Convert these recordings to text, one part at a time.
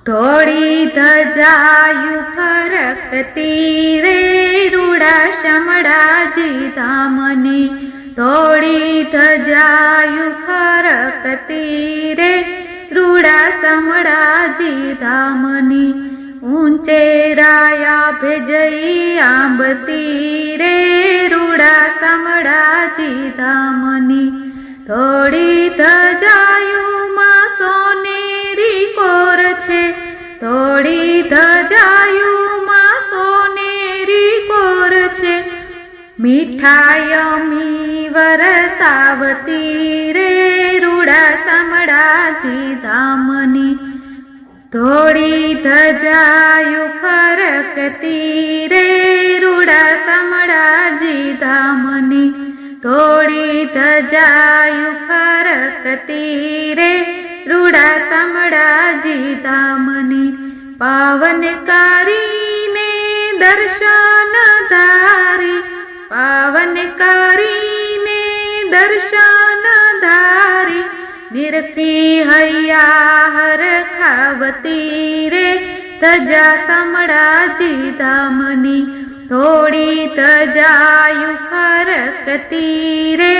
થોડી ધજાયું ફરકતી રે રૂડા શામળાજી ધામની, થોડી ધજાયું ફરકતી રે રૂડા શામળાજી ધામની, ઊંચે રાયા ભેજઈ આંબતી રે રૂડા શામળાજી ધામની, થોડી ધજાયું માં સોનેરી કોર છે, થોડી ધજાયું માં સોનેરી કોર છે, મીઠાઈ અમી વરસાવતી રે રૂડા શામળાજી ધામની, થોડી ધજાયું ફરકતી રે રૂડા શામળાજી ધામની, થોડી ધજાયું ફરકતી રે રૂડા શામળાજી ધામની, પાવન કરીને દર્શન ધારી, પાવન કરીને દર્શન ધારી, નિરખી હૈયા હરખાવતી રે ધજા શામળાજી ધામની, થોડી ધજાયું ફરકતી રે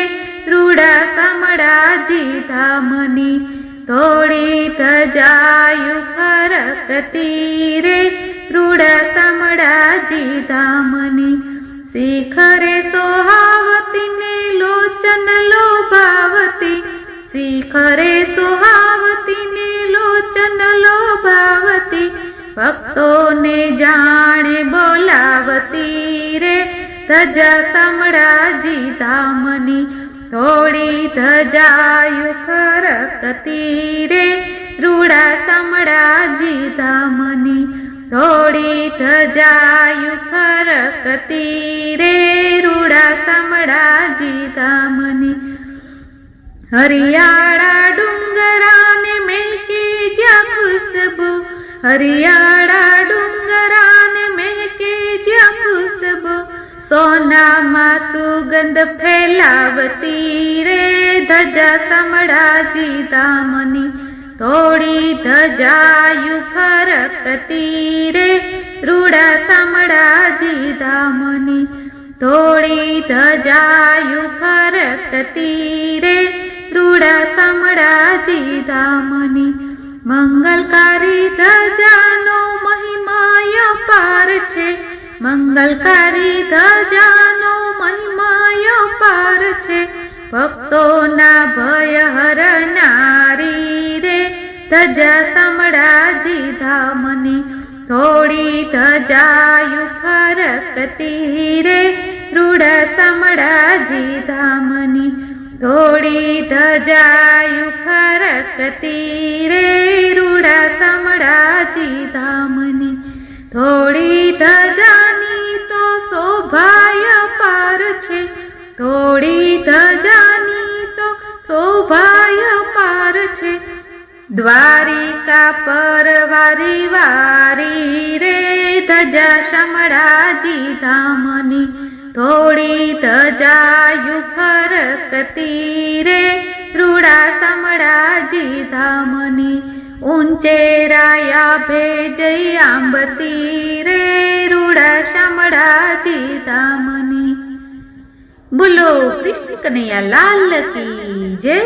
રૂડા શામળાજી ધામની, થોડી ધજાયું ફરકતી રે રૂડા શામળાજી ધામની, શિખરે સોહાવતી ને લોચન લોભાવતી, શિખરે સોહાવતી ને લોચન લોભાવતી, ભક્તોને જાણે બોલાવતી રે ધજા શામળાજી ધામની, થોડી ધજાયું ફરકતી રે રૂડા શામળાજી ધામની, થોડી ધજાયું ફરકતી રે રૂડા શામળાજી ધામની, હરિયાળા ડુંગરાને મહેકે જ્યાં ખુશ્બુ, હરિયાળા ડુંગરાને મહેકે જ્યાં ખુશ્બુ, સોનામાં સુગંધ ફેલાવતી રે ધજા શામળાજી ધામની, થોડી ધજાયું ફરકતી રે રૂડા શામળાજી ધામની, થોડી ધજાયું ફરકતી રે રૂડા શામળાજી ધામની, મંગલકારી ધજાનો મહિમા અપાર છે, મંગલકારી ધજાનો મહિમા અપાર છે, ભક્તોના ભય હરનારી રે ધજા શામળાજી ધામની, થોડી ધજાયું ફરકતી રે રૂડા શામળાજી ધામની, થોડી ધજાયું ફરકતી રે રૂડા શામળાજી ધામની, થોડી ધજાની તો શોભાય પાર છે, થોડી ધજાની તો શોભાય પાર છે, દ્વારિકા પર વારી વારી રે ધજા શામળાજી ધામની, થોડી ધજાયું ફરકતી રે રૂડા શામળાજી ધામની, ઊંચે રાયા ભેજઈ આંબતી રે રૂડા શામળાજી ધામની। બોલો કૃષ્ણ કનૈયા લાલ કી જય।